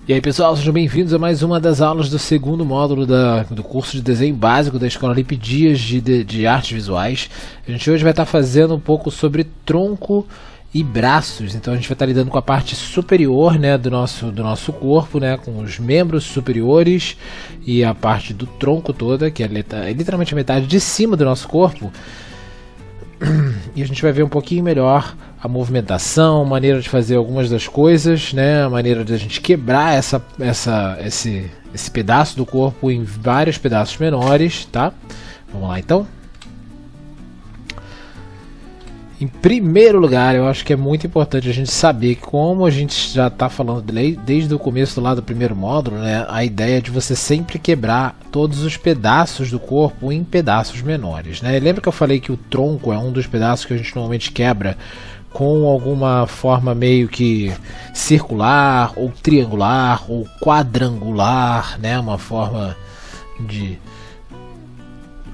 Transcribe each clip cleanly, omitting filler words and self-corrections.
E aí pessoal, sejam bem-vindos a mais uma das aulas do segundo módulo do curso de desenho básico da Escola Lipe Dias de Artes Visuais. A gente hoje vai estar fazendo um pouco sobre tronco e braços, então a gente vai estar lidando com a parte superior, né, do nosso corpo, né, com os membros superiores e a parte do tronco toda, que é literalmente a metade de cima do nosso corpo. E a gente vai ver um pouquinho melhor a movimentação, a maneira de fazer algumas das coisas, né? A maneira de a gente quebrar esse pedaço do corpo em vários pedaços menores, tá? Vamos lá então. Em primeiro lugar, eu acho que é muito importante a gente saber que, como a gente já está falando desde o começo lá do primeiro módulo, né, a ideia é de você sempre quebrar todos os pedaços do corpo em pedaços menores, né? Lembra que eu falei que o tronco é um dos pedaços que a gente normalmente quebra com alguma forma meio que circular, ou triangular, ou quadrangular, né? Uma forma de...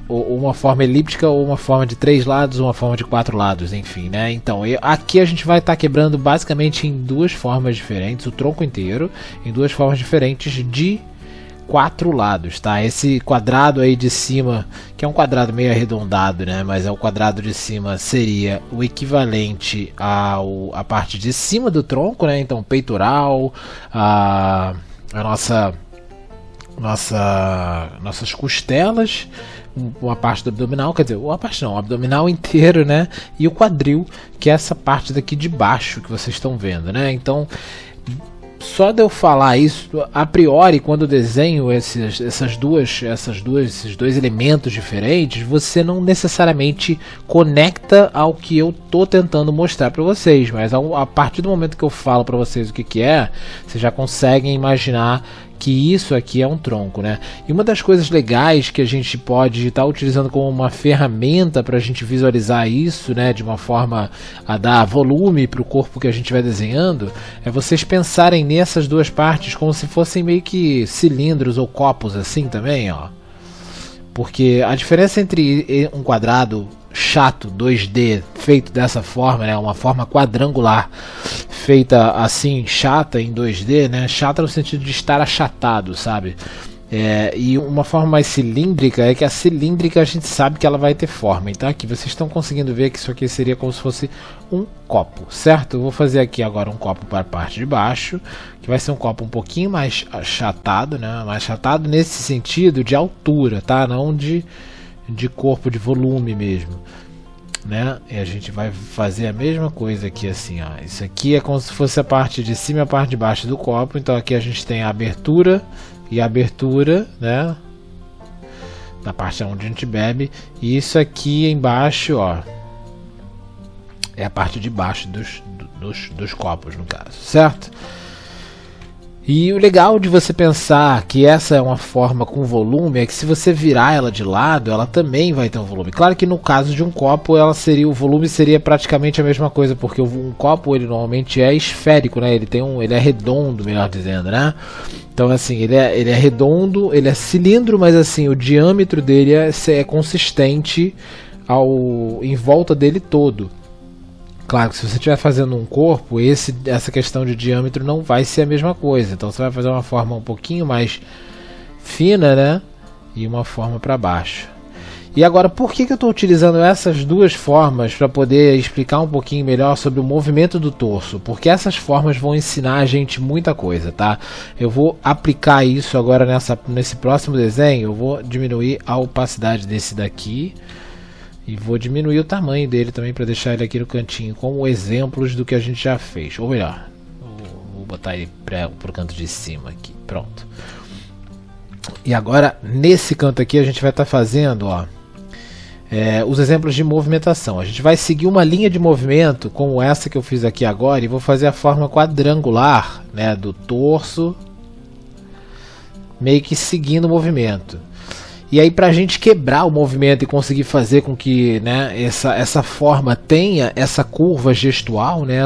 ou uma forma elíptica, ou uma forma de 3 lados, ou uma forma de 4 lados, enfim, né? Então, aqui a gente vai estar quebrando basicamente em duas formas diferentes, o tronco inteiro, em duas formas diferentes de 4 lados, tá? Esse quadrado aí de cima, que é um quadrado meio arredondado, né? Mas é o quadrado de cima seria o equivalente à parte de cima do tronco, né? Então, peitoral, nossas costelas, uma parte do abdominal, quer dizer, uma parte não, o abdominal inteiro, né? E o quadril, que é essa parte daqui de baixo que vocês estão vendo, né? Então, só de eu falar isso, a priori, quando eu desenho esses dois elementos diferentes, você não necessariamente conecta ao que eu tô tentando mostrar para vocês, mas a partir do momento que eu falo para vocês o que é, vocês já conseguem imaginar que isso aqui é um tronco, né? E uma das coisas legais que a gente pode estar utilizando como uma ferramenta para a gente visualizar isso, né, de uma forma a dar volume para o corpo que a gente vai desenhando, é vocês pensarem nessas duas partes como se fossem meio que cilindros ou copos assim também, ó. Porque a diferença entre um quadrado chato 2D feito dessa forma, né, uma forma quadrangular feita assim, chata em 2D, né, chata no sentido de estar achatado, sabe? E uma forma mais cilíndrica é que a cilíndrica a gente sabe que ela vai ter forma. Então aqui vocês estão conseguindo ver que isso aqui seria como se fosse um copo, certo? Eu vou fazer aqui agora um copo para a parte de baixo, que vai ser um copo um pouquinho mais achatado, né? Mais achatado nesse sentido de altura, tá? Não de corpo, de volume mesmo, né? E a gente vai fazer a mesma coisa aqui assim, ó. Isso aqui é como se fosse a parte de cima e a parte de baixo do copo. Então aqui a gente tem a abertura e a abertura, né, na parte onde a gente bebe, e isso aqui embaixo, ó, é a parte de baixo dos copos, no caso, certo? E o legal de você pensar que essa é uma forma com volume é que se você virar ela de lado, ela também vai ter um volume. Claro que no caso de um copo, o volume seria praticamente a mesma coisa, porque um copo ele normalmente é esférico, né? Ele é redondo, melhor dizendo, né? Então assim, ele é redondo, ele é cilindro, mas assim, o diâmetro dele é consistente em volta dele todo. Claro que se você estiver fazendo um corpo, essa questão de diâmetro não vai ser a mesma coisa. Então você vai fazer uma forma um pouquinho mais fina, né? E uma forma para baixo. E agora, por que eu estou utilizando essas duas formas para poder explicar um pouquinho melhor sobre o movimento do torso? Porque essas formas vão ensinar a gente muita coisa, tá? Eu vou aplicar isso agora nesse próximo desenho. Eu vou diminuir a opacidade desse daqui. E vou diminuir o tamanho dele também para deixar ele aqui no cantinho, como exemplos do que a gente já fez. Ou melhor, vou botar ele para o canto de cima aqui. Pronto. E agora, nesse canto aqui, a gente vai estar fazendo, ó, os exemplos de movimentação. A gente vai seguir uma linha de movimento, como essa que eu fiz aqui agora, e vou fazer a forma quadrangular, né, do torso, meio que seguindo o movimento. E aí, para a gente quebrar o movimento e conseguir fazer com que, né, essa forma tenha essa curva gestual, né,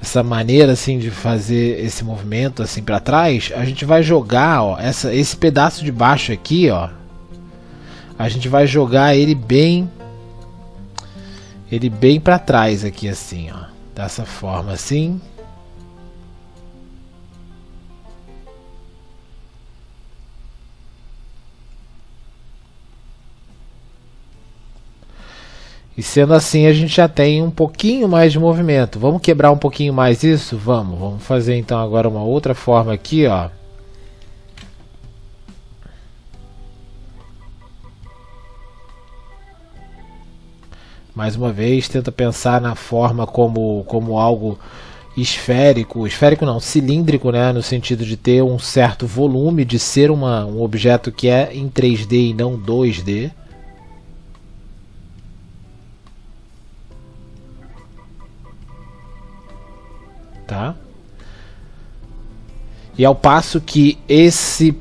essa maneira assim de fazer esse movimento assim para trás, a gente vai jogar, ó, esse pedaço de baixo aqui, ó, a gente vai jogar ele bem para trás aqui assim, ó, dessa forma assim. E sendo assim, a gente já tem um pouquinho mais de movimento. Vamos quebrar um pouquinho mais isso? Vamos fazer então agora uma outra forma aqui, ó. Mais uma vez, tenta pensar na forma como algo esférico, esférico não, cilíndrico, né, no sentido de ter um certo volume, de ser um objeto que é em 3D e não 2D. Tá? E ao passo que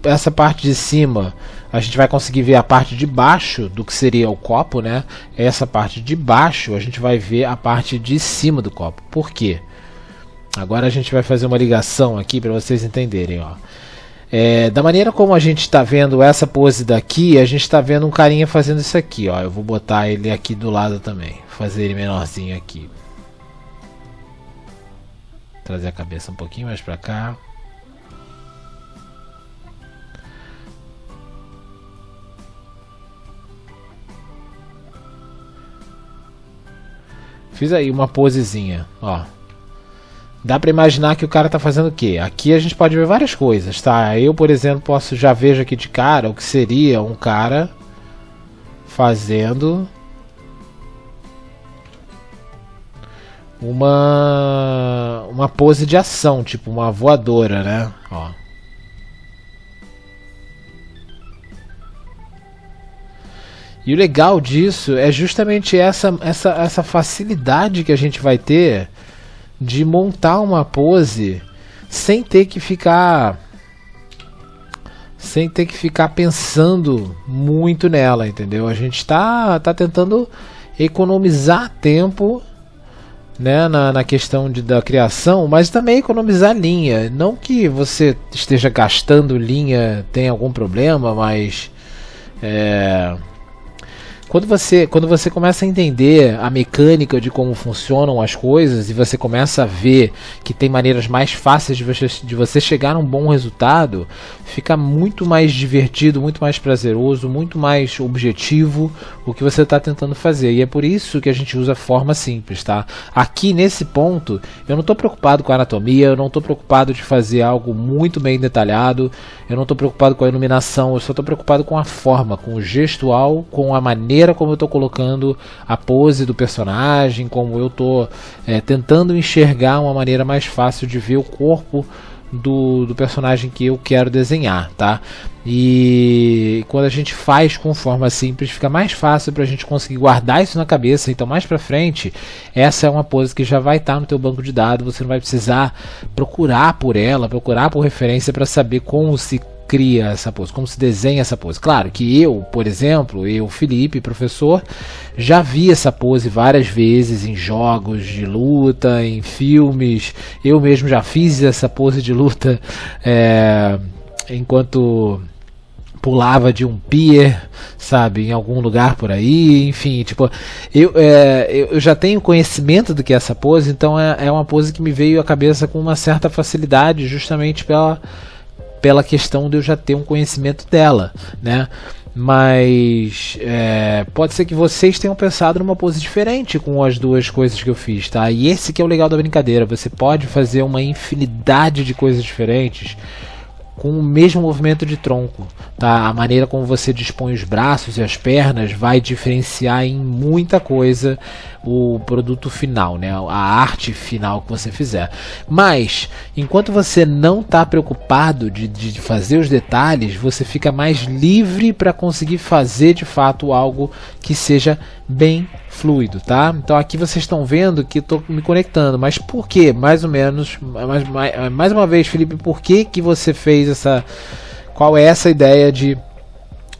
essa parte de cima a gente vai conseguir ver a parte de baixo do que seria o copo, né? Essa parte de baixo a gente vai ver a parte de cima do copo. Por quê? Agora a gente vai fazer uma ligação aqui para vocês entenderem, ó. Da maneira como a gente está vendo essa pose daqui, a gente está vendo um carinha fazendo isso aqui, ó. Eu vou botar ele aqui do lado também, fazer ele menorzinho aqui. Trazer a cabeça um pouquinho mais para cá. Fiz aí uma posezinha, ó. Dá pra imaginar que o cara tá fazendo o quê? Aqui a gente pode ver várias coisas, tá? Eu, por exemplo, já vejo aqui de cara o que seria um cara fazendo uma pose de ação, tipo uma voadora, né? Ó. E o legal disso é justamente essa facilidade que a gente vai ter de montar uma pose sem ter que ficar pensando muito nela, entendeu? A gente tá tentando economizar tempo, né, na questão da criação, mas também economizar linha. Não que você esteja gastando linha tem algum problema, mas quando você começa a entender a mecânica de como funcionam as coisas e você começa a ver que tem maneiras mais fáceis de você chegar a um bom resultado, fica muito mais divertido, muito mais prazeroso, muito mais objetivo o que você está tentando fazer. E é por isso que a gente usa forma simples, tá? Aqui nesse ponto, eu não estou preocupado com a anatomia, eu não estou preocupado de fazer algo muito bem detalhado, eu não estou preocupado com a iluminação, eu só estou preocupado com a forma, com o gestual, com a maneira como eu estou colocando a pose do personagem, como eu estou tentando enxergar uma maneira mais fácil de ver o corpo do personagem que eu quero desenhar, tá? E quando a gente faz com forma simples, fica mais fácil para a gente conseguir guardar isso na cabeça. Então mais para frente, essa é uma pose que já vai estar no teu banco de dados, você não vai precisar procurar por ela, procurar por referência para saber como se cria essa pose, como se desenha essa pose. Claro que eu, por exemplo, Felipe, professor, já vi essa pose várias vezes em jogos de luta, em filmes. Eu mesmo já fiz essa pose de luta enquanto pulava de um pier, sabe, em algum lugar por aí, enfim, tipo, eu já tenho conhecimento do que é essa pose, então é uma pose que me veio à cabeça com uma certa facilidade, justamente pela questão de eu já ter um conhecimento dela, né? Mas pode ser que vocês tenham pensado numa pose diferente com as duas coisas que eu fiz, tá? E esse que é o legal da brincadeira, você pode fazer uma infinidade de coisas diferentes com o mesmo movimento de tronco, tá? A maneira como você dispõe os braços e as pernas vai diferenciar em muita coisa o produto final, né? A arte final que você fizer. Mas enquanto você não está preocupado de fazer os detalhes, você fica mais livre para conseguir fazer de fato algo que seja bem fluido, tá? Então aqui vocês estão vendo que estou me conectando, mas por que? Mais ou menos, mais uma vez, Felipe, por que você fez essa? Qual é essa ideia de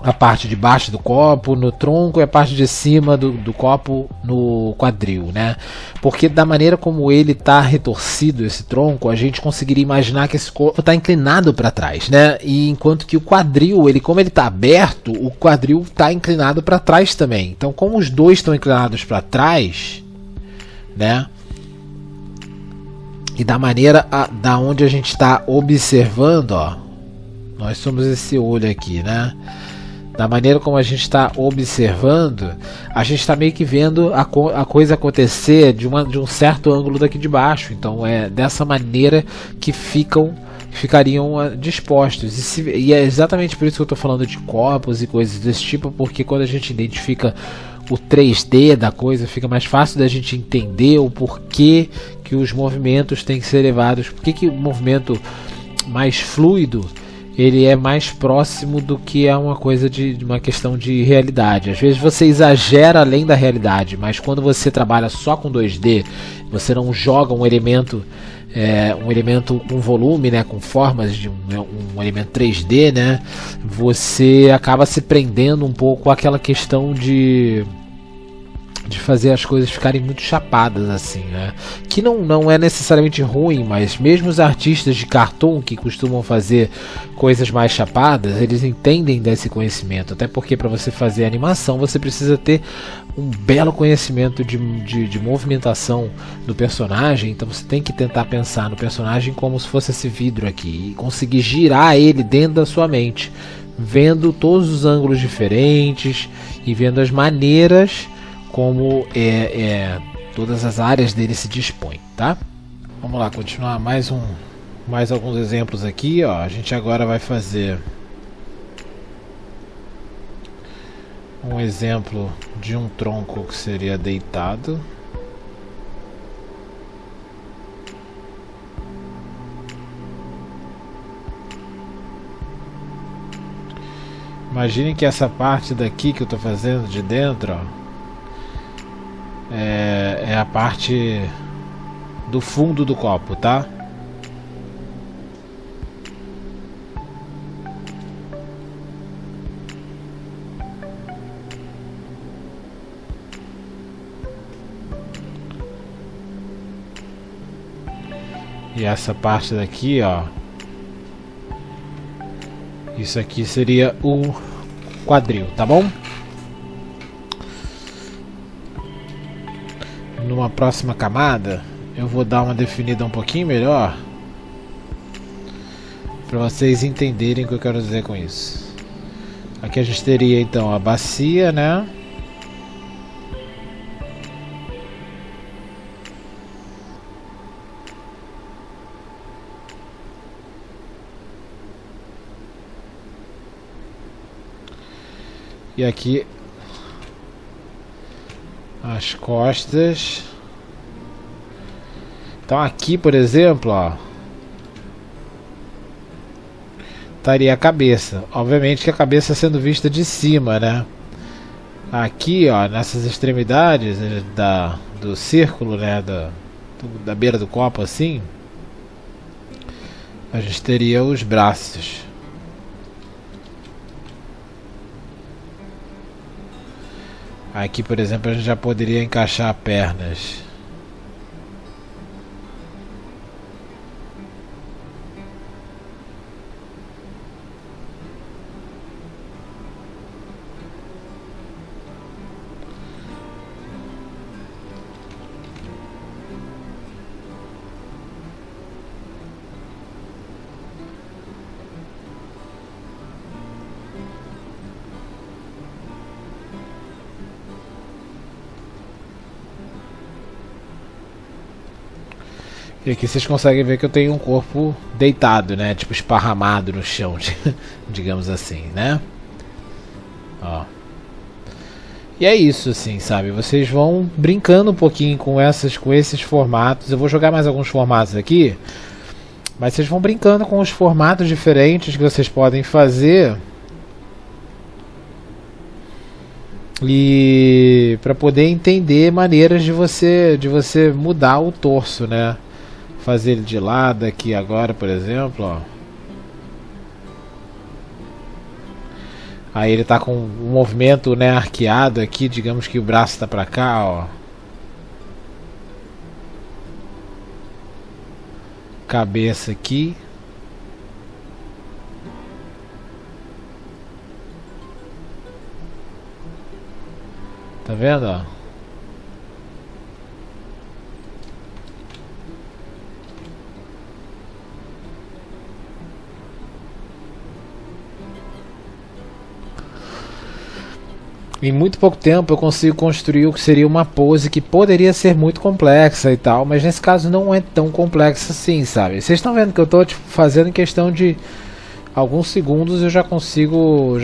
a parte de baixo do copo no tronco e a parte de cima do copo no quadril, né? Porque da maneira como ele está retorcido, esse tronco, a gente conseguiria imaginar que esse corpo está inclinado para trás, né? E enquanto que o quadril, como ele está aberto, o quadril está inclinado para trás também. Então, como os dois estão inclinados para trás, né? E da maneira da onde a gente está observando, ó, nós somos esse olho aqui, né? da maneira como a gente está observando, a gente está meio que vendo a coisa acontecer de um certo ângulo daqui de baixo. Então é dessa maneira que ficariam dispostos. E é exatamente por isso que eu estou falando de corpos e coisas desse tipo, porque quando a gente identifica o 3D da coisa, fica mais fácil da gente entender o porquê que os movimentos têm que ser levados, porque que o movimento mais fluido ele é mais próximo do que é uma coisa de uma questão de realidade. Às vezes você exagera além da realidade, mas quando você trabalha só com 2D, você não joga um elemento com volume, né, com formas de um elemento 3D, né, você acaba se prendendo um pouco àquela questão de fazer as coisas ficarem muito chapadas assim, né? Que não é necessariamente ruim, mas mesmo os artistas de cartoon que costumam fazer coisas mais chapadas, eles entendem desse conhecimento, até porque para você fazer animação você precisa ter um belo conhecimento de movimentação do personagem. Então você tem que tentar pensar no personagem como se fosse esse vidro aqui e conseguir girar ele dentro da sua mente, vendo todos os ângulos diferentes e vendo as maneiras como todas as áreas dele se dispõem, tá? Vamos lá, continuar mais alguns exemplos aqui, ó. A gente agora vai fazer um exemplo de um tronco que seria deitado. Imaginem que essa parte daqui que eu estou fazendo de dentro, ó, é a parte do fundo do copo, tá? E essa parte daqui, ó, isso aqui seria o quadril, tá bom? Numa próxima camada eu vou dar uma definida um pouquinho melhor para vocês entenderem o que eu quero dizer com isso. Aqui a gente teria então a bacia, né? E aqui as costas. Então aqui, por exemplo, ó, estaria a cabeça. Obviamente que a cabeça sendo vista de cima, né? Aqui, ó, nessas extremidades do círculo, né, da beira do copo assim, a gente teria os braços. Aqui, por exemplo, a gente já poderia encaixar pernas. E aqui vocês conseguem ver que eu tenho um corpo deitado, né? Tipo esparramado no chão, digamos assim, né? Ó. E é isso, assim, sabe? Vocês vão brincando um pouquinho com esses formatos. Eu vou jogar mais alguns formatos aqui, mas vocês vão brincando com os formatos diferentes que vocês podem fazer. E para poder entender maneiras de você mudar o torso, né? Fazer ele de lado aqui agora, por exemplo, ó. Aí ele tá com um movimento, né, arqueado aqui, digamos que o braço tá para cá, ó. Cabeça aqui. Tá vendo, ó? Em muito pouco tempo eu consigo construir o que seria uma pose que poderia ser muito complexa e tal, mas nesse caso não é tão complexa assim, sabe? Vocês estão vendo que eu estou tipo, fazendo em questão de alguns segundos eu já consigo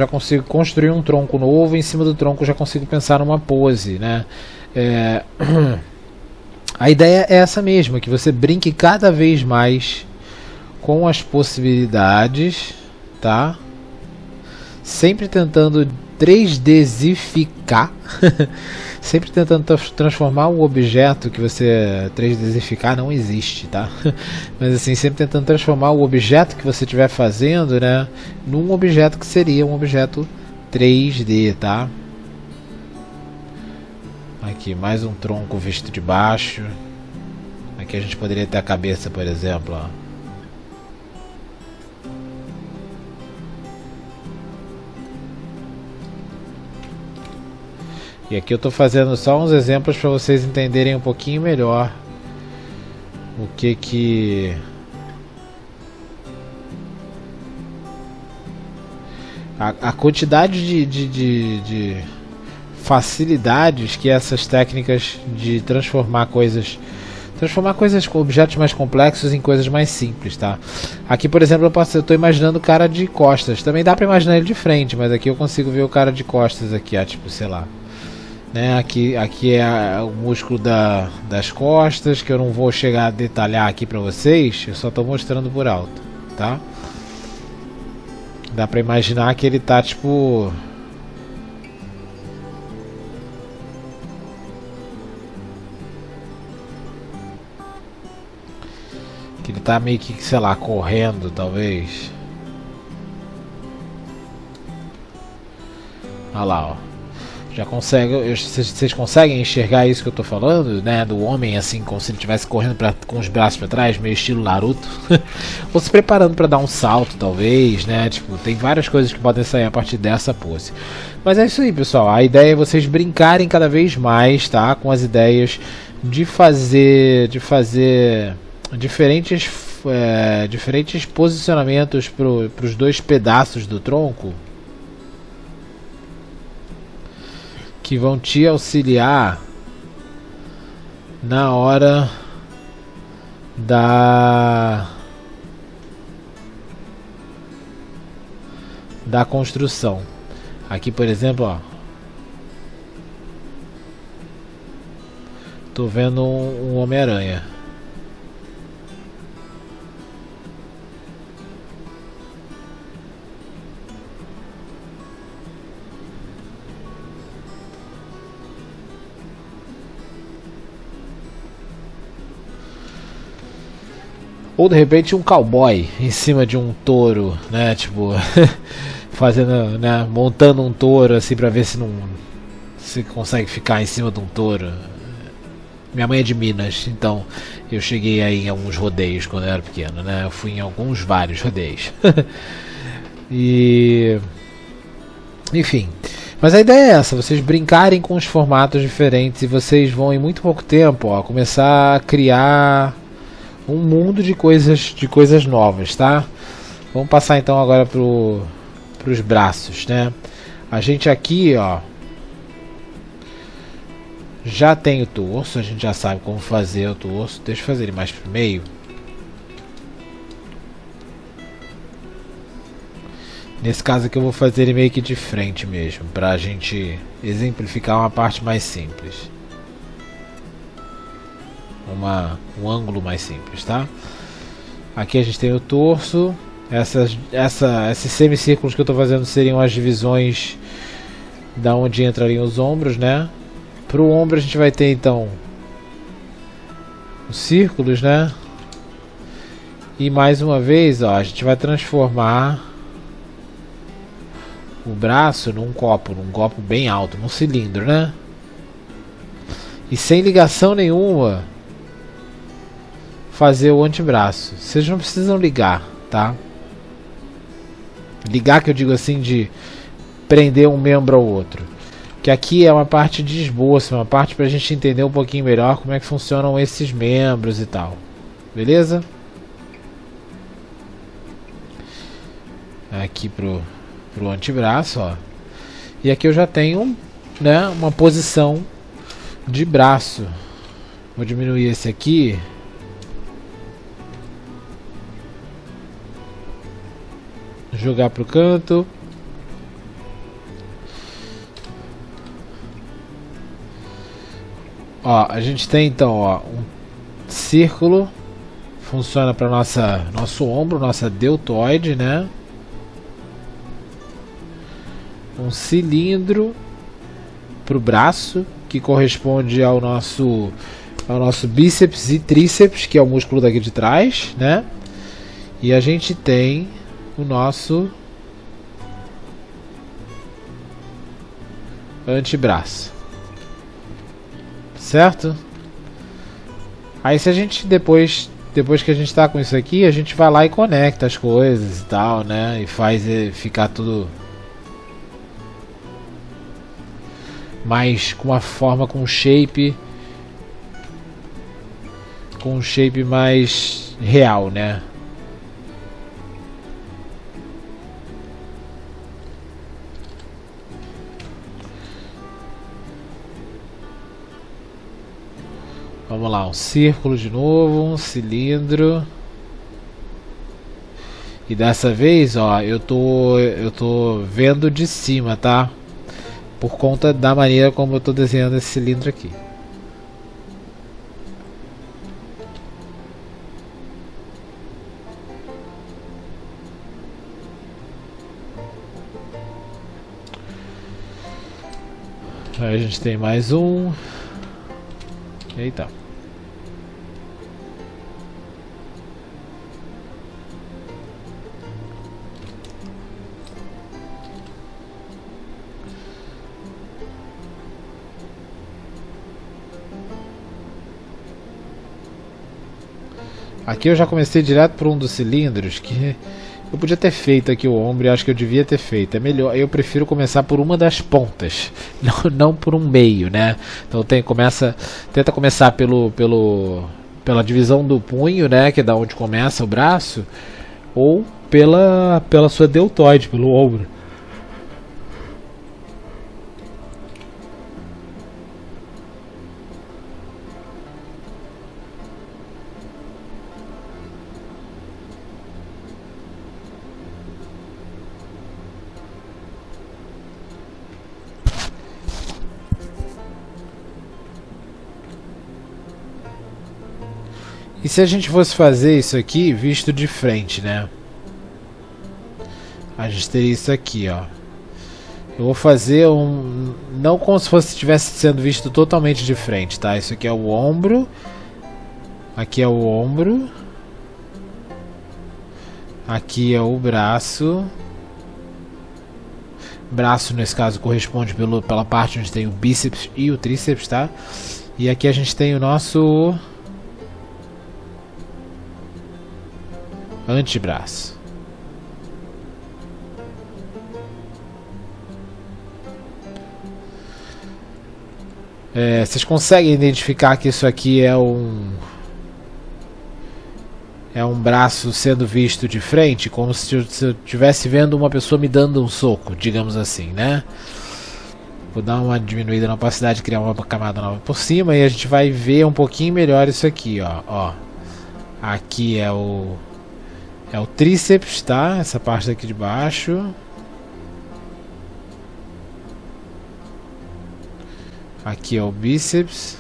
construir um tronco novo, e em cima do tronco eu já consigo pensar numa pose, né? A ideia é essa mesma, que você brinque cada vez mais com as possibilidades, tá? Sempre tentando 3Dificar, sempre tentando transformar o objeto que você 3Dificar não existe, tá? Mas assim, sempre tentando transformar o objeto que você estiver fazendo, né, num objeto que seria um objeto 3D, tá? Aqui mais um tronco visto de baixo. Aqui a gente poderia ter a cabeça, por exemplo, ó. E aqui eu estou fazendo só uns exemplos para vocês entenderem um pouquinho melhor o que a quantidade de facilidades que essas técnicas de transformar coisas com objetos mais complexos em coisas mais simples, tá? Aqui, por exemplo, eu estou imaginando o cara de costas. Também dá para imaginar ele de frente, mas aqui eu consigo ver o cara de costas aqui, ó, tipo, sei lá. Né, aqui é o músculo das costas, que eu não vou chegar a detalhar aqui para vocês, eu só estou mostrando por alto, tá? Dá para imaginar que ele tá tipo que ele tá meio que, sei lá, correndo, talvez. Olha lá, ó. Já consegue, vocês conseguem enxergar isso que eu tô falando, né? Do homem assim, como se ele estivesse correndo com os braços para trás, meio estilo Naruto. Ou se preparando para dar um salto, talvez, né? Tipo, tem várias coisas que podem sair a partir dessa pose. Mas é isso aí, pessoal. A ideia é vocês brincarem cada vez mais, tá? Com as ideias de fazer diferentes posicionamentos para os dois pedaços do tronco, que vão te auxiliar na hora da construção. Aqui, por exemplo, ó, tô vendo um Homem-Aranha. Ou de repente um cowboy em cima de um touro, né? Tipo, fazendo, né? Montando um touro assim pra ver se consegue ficar em cima de um touro. Minha mãe é de Minas, então eu cheguei aí em alguns rodeios quando eu era pequeno, né? Eu fui em vários rodeios. E enfim. Mas a ideia é essa, vocês brincarem com os formatos diferentes e vocês vão em muito pouco tempo, ó, começar a criar um mundo de coisas novas, tá? Vamos passar então agora pros braços, né? A gente aqui, ó, já tem o torso, a gente já sabe como fazer o torso. Deixa eu fazer ele mais pro meio. Nesse caso aqui eu vou fazer ele meio que de frente mesmo, pra gente exemplificar uma parte mais simples. Um ângulo mais simples, tá? Aqui a gente tem o torso. Esses semicírculos que eu estou fazendo seriam as divisões da onde entrariam os ombros, né? Para o ombro a gente vai ter então os círculos, né? E mais uma vez, ó, a gente vai transformar o braço num copo bem alto, num cilindro, né? E sem ligação nenhuma fazer o antebraço. Vocês não precisam ligar, tá? Ligar, que eu digo assim, de prender um membro ao outro. Que aqui é uma parte de esboço, uma parte pra gente entender um pouquinho melhor como é que funcionam esses membros e tal. Beleza? Aqui pro antebraço, ó. E aqui eu já tenho né, uma posição de braço. Vou diminuir esse aqui. Jogar pro canto. Ó, a gente tem então, ó, um círculo. Funciona para nosso ombro, nossa deltoide, né? Um cilindro pro braço, que corresponde ao nosso bíceps e tríceps, que é o músculo daqui de trás, né? E a gente tem o nosso antebraço, certo? Aí se a gente depois que a gente tá com isso aqui, a gente vai lá e conecta as coisas e tal, né? E faz ficar tudo mais com uma forma, com um shape mais real, né? Vamos lá, um círculo de novo, um cilindro. E dessa vez, ó, eu tô vendo de cima, tá? Por conta da maneira como eu tô desenhando esse cilindro aqui. Aí a gente tem mais um. Eita. Aqui eu já comecei direto por um dos cilindros que eu podia ter feito aqui o ombro e acho que eu devia ter feito. É melhor, eu prefiro começar por uma das pontas, não por um meio, né? Então tenta começar pela divisão do punho, né, que é da onde começa o braço, ou pela sua deltoide, pelo ombro. E se a gente fosse fazer isso aqui visto de frente, né? A gente teria isso aqui, ó. Eu vou fazer não como se fosse estivesse sendo visto totalmente de frente, tá? Isso aqui é o ombro. Aqui é o ombro. Aqui é o braço. Braço, nesse caso, corresponde pela parte onde tem o bíceps e o tríceps, tá? E aqui a gente tem o nosso antebraço. Vocês conseguem identificar que isso aqui é um braço sendo visto de frente, como se eu estivesse vendo uma pessoa me dando um soco, digamos assim, né? Vou dar uma diminuída na opacidade, criar uma camada nova por cima e a gente vai ver um pouquinho melhor isso aqui, ó. Aqui é o tríceps, tá? Essa parte daqui de baixo. Aqui é o bíceps.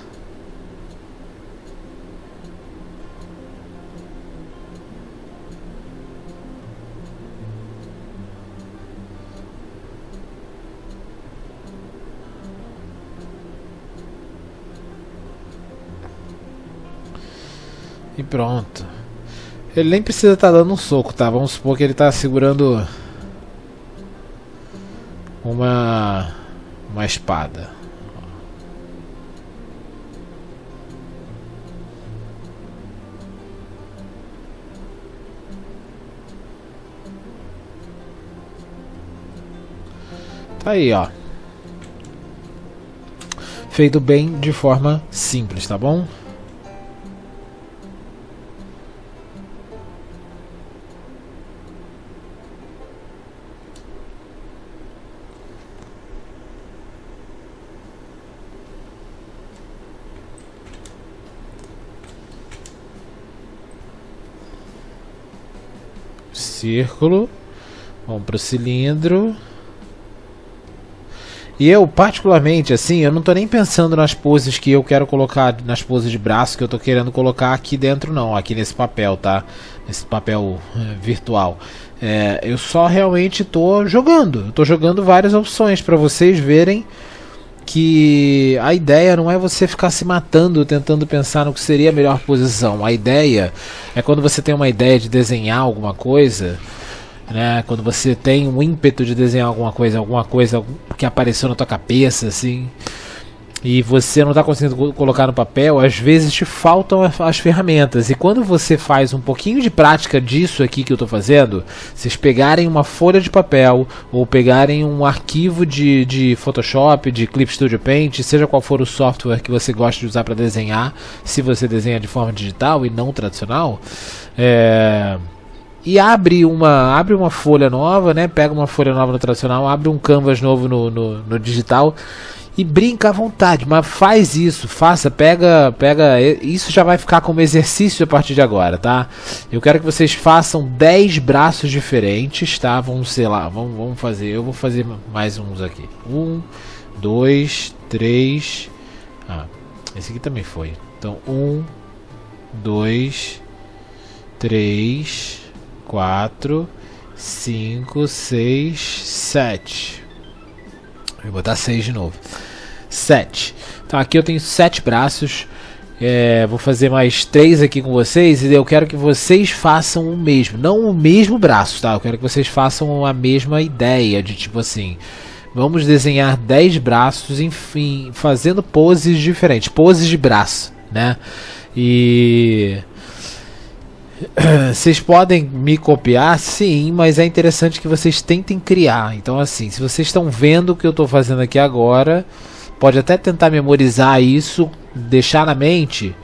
E pronto. Ele nem precisa estar dando um soco, tá? Vamos supor que ele está segurando uma espada. Tá aí, ó. Feito bem de forma simples, tá bom? círculo. Vamos pro cilindro. E eu, particularmente, assim, eu não tô nem pensando nas poses que eu quero colocar, nas poses de braço que eu tô querendo colocar aqui dentro, não. Aqui nesse papel, tá? Nesse papel virtual. Eu só realmente tô jogando. Eu tô jogando várias opções para vocês verem que a ideia não é você ficar se matando tentando pensar no que seria a melhor posição. A ideia é quando você tem uma ideia de desenhar alguma coisa, né? Quando você tem um ímpeto de desenhar alguma coisa que apareceu na tua cabeça, assim, e você não está conseguindo colocar no papel, às vezes te faltam as ferramentas. E quando você faz um pouquinho de prática disso aqui que eu estou fazendo, vocês pegarem uma folha de papel ou pegarem um arquivo de Photoshop, de Clip Studio Paint, seja qual for o software que você gosta de usar para desenhar, se você desenha de forma digital e não tradicional, e abre uma folha nova, né? Pega uma folha nova no tradicional, abre um canvas novo no digital e brinca à vontade, mas faz isso, pega, isso já vai ficar como exercício a partir de agora, tá? Eu quero que vocês façam 10 braços diferentes, tá? Vamos fazer, eu vou fazer mais uns aqui. 1, 2, 3, esse aqui também foi. Então 1, 2, 3, 4, 5, 6, 7. Vou botar 6 de novo. 7. Então aqui eu tenho 7 braços. Vou fazer mais 3 aqui com vocês. E eu quero que vocês façam o mesmo. Não o mesmo braço, tá? Eu quero que vocês façam a mesma ideia. De tipo assim, vamos desenhar 10 braços, enfim, fazendo poses diferentes. Poses de braço, né? E vocês podem me copiar, sim, mas é interessante que vocês tentem criar. Então assim, se vocês estão vendo o que eu estou fazendo aqui agora, pode até tentar memorizar isso, deixar na mente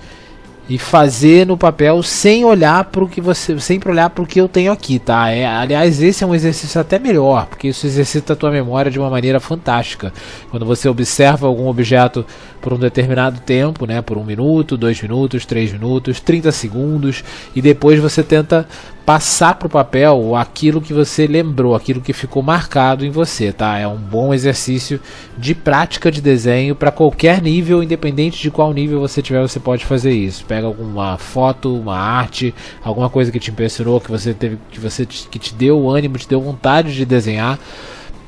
e fazer no papel sem olhar para o que sempre olhar para o que eu tenho aqui, tá? Aliás, esse é um exercício até melhor, porque isso exercita a tua memória de uma maneira fantástica. Quando você observa algum objeto por um determinado tempo, né? Por 1 minuto, 2 minutos, 3 minutos, 30 segundos, e depois você tenta passar para o papel aquilo que você lembrou, aquilo que ficou marcado em você, tá? É um bom exercício de prática de desenho para qualquer nível, independente de qual nível você tiver, você pode fazer isso. Pega alguma foto, uma arte, alguma coisa que te impressionou, que te deu ânimo, te deu vontade de desenhar,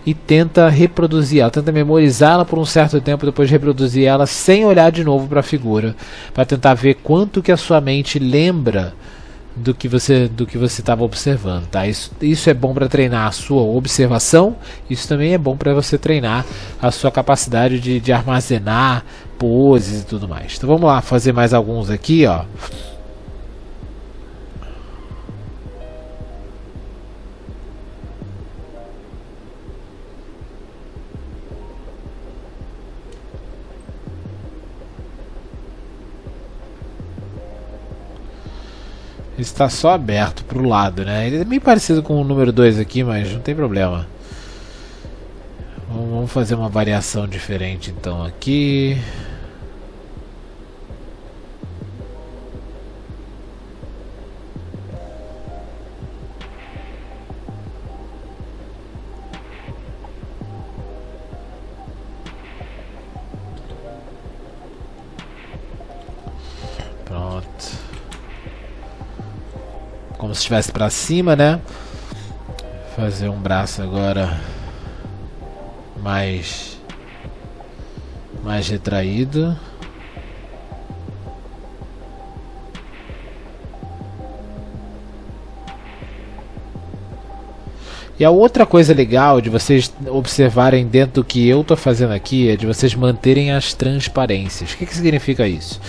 e tenta reproduzir ela, tenta memorizar ela por um certo tempo, depois reproduzir ela sem olhar de novo para a figura, para tentar ver quanto que a sua mente lembra do que você estava observando, tá? Isso é bom para treinar a sua observação. Isso também é bom para você treinar a sua capacidade de armazenar poses e tudo mais. Então vamos lá fazer mais alguns aqui, ó. Ele está só aberto para o lado, né? Ele é meio parecido com o número 2 aqui, mas não tem problema. Vamos fazer uma variação diferente então aqui. Pronto. Como se estivesse para cima, né? Fazer um braço agora mais retraído. E a outra coisa legal de vocês observarem dentro do que eu estou fazendo aqui é de vocês manterem as transparências. O que significa isso?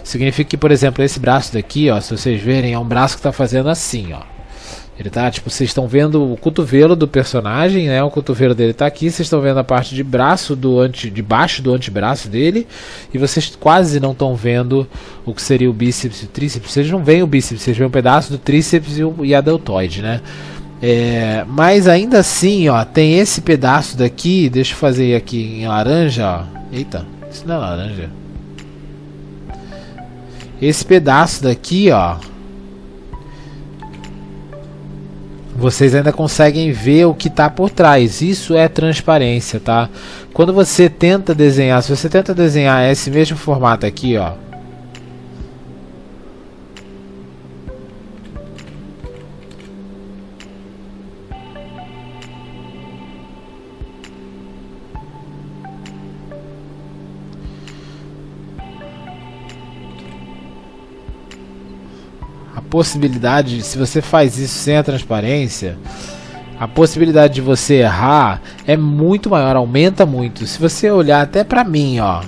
Significa que, por exemplo, esse braço daqui, ó, se vocês verem, é um braço que está fazendo assim, ó. Ele tá, tipo, vocês estão vendo o cotovelo do personagem, né? O cotovelo dele tá aqui, vocês estão vendo a parte de braço de baixo do antebraço dele, e vocês quase não estão vendo o que seria o bíceps e o tríceps. Vocês não veem o bíceps, vocês veem um pedaço do tríceps e a deltoide, né? Mas ainda assim, ó, tem esse pedaço daqui. Deixa eu fazer aqui em laranja, ó. Eita, isso não é laranja. Esse pedaço daqui, ó, vocês ainda conseguem ver o que está por trás. Isso é transparência, tá? Quando você tenta desenhar, se você tenta desenhar esse mesmo formato aqui, ó, a possibilidade, se você faz isso sem a transparência, a possibilidade de você errar é muito maior, aumenta muito. Se você olhar até pra mim, ó,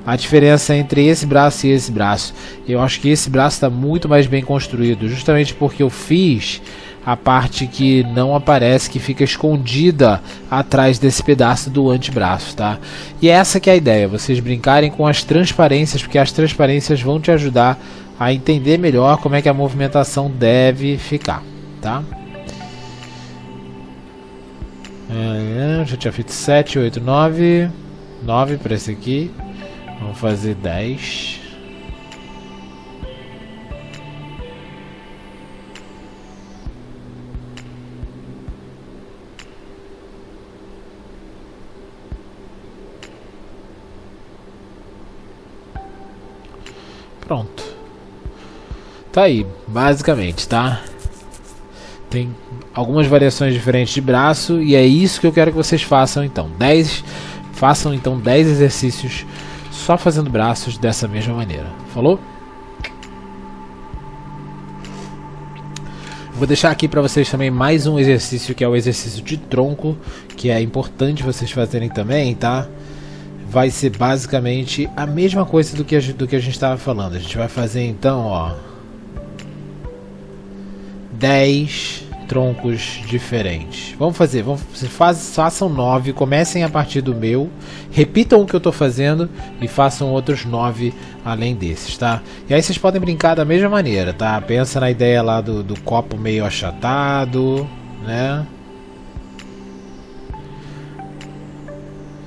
a diferença entre esse braço e esse braço, eu acho que esse braço está muito mais bem construído, justamente porque eu fiz a parte que não aparece, que fica escondida atrás desse pedaço do antebraço, tá? E essa que é a ideia, vocês brincarem com as transparências, porque as transparências vão te ajudar a entender melhor como é que a movimentação deve ficar, tá? Já tinha feito 7, 8, 9 para esse aqui. Vamos fazer 10. Pronto. Tá aí, basicamente, tá? Tem algumas variações diferentes de braço e é isso que eu quero que vocês façam então. Façam então 10 exercícios só fazendo braços dessa mesma maneira. Falou? Vou deixar aqui para vocês também mais um exercício, que é o exercício de tronco, que é importante vocês fazerem também, tá? Vai ser basicamente a mesma coisa do que a gente estava falando. A gente vai fazer então, ó, 10 troncos diferentes. Façam 9, comecem a partir do meu, repitam o que eu estou fazendo e façam outros 9 além desses, tá? E aí vocês podem brincar da mesma maneira, tá? Pensa na ideia lá do copo meio achatado, né?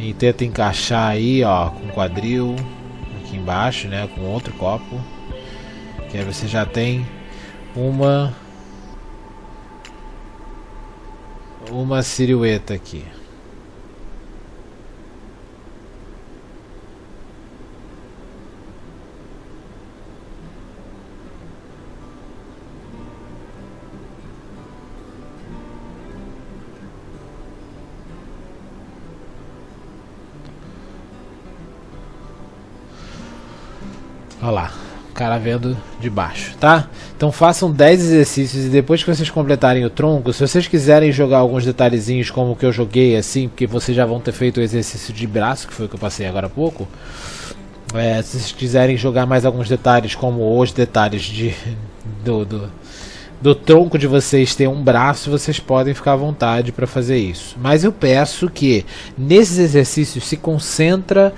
E tenta encaixar aí, ó, com o quadril aqui embaixo, né? Com outro copo, que aí você já tem uma silhueta aqui. Olha lá, o cara vendo de baixo, tá? Então façam 10 exercícios e depois que vocês completarem o tronco, se vocês quiserem jogar alguns detalhezinhos como o que eu joguei assim, porque vocês já vão ter feito o exercício de braço, que foi o que eu passei agora há pouco, se vocês quiserem jogar mais alguns detalhes, como os detalhes do tronco de vocês ter um braço, vocês podem ficar à vontade para fazer isso. Mas eu peço que nesses exercícios se concentra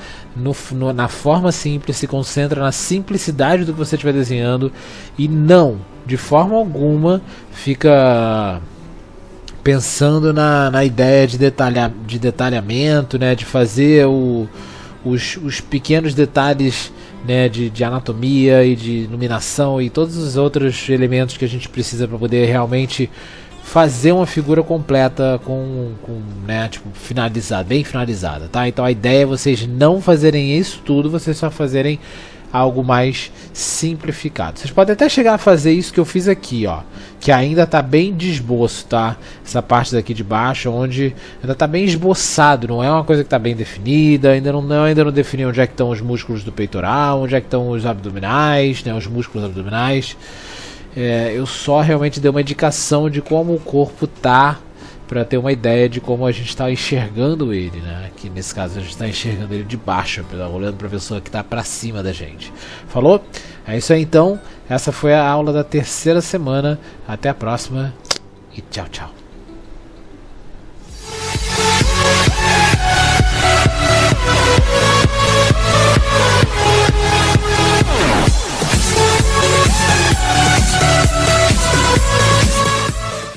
na forma simples, se concentra na simplicidade do que você estiver desenhando e não, de forma alguma, fica pensando na ideia de detalhamento, né, de fazer os pequenos detalhes, né, de anatomia e de iluminação e todos os outros elementos que a gente precisa para poder realmente fazer uma figura completa né, tipo, bem finalizada, tá? Então a ideia é vocês não fazerem isso tudo, vocês só fazerem algo mais simplificado. Vocês podem até chegar a fazer isso que eu fiz aqui, ó, que ainda está bem de esboço, tá? Essa parte daqui de baixo, onde ainda está bem esboçado, não é uma coisa que está bem definida, ainda não defini onde é que estão os músculos do peitoral, onde é que estão os abdominais, né, os músculos abdominais. Eu só realmente dei uma indicação de como o corpo tá, para ter uma ideia de como a gente está enxergando ele, né? Que nesse caso a gente está enxergando ele de baixo, olhando para a pessoa que está para cima da gente. Falou? É isso aí então. Essa foi a aula da terceira semana. Até a próxima e tchau, tchau.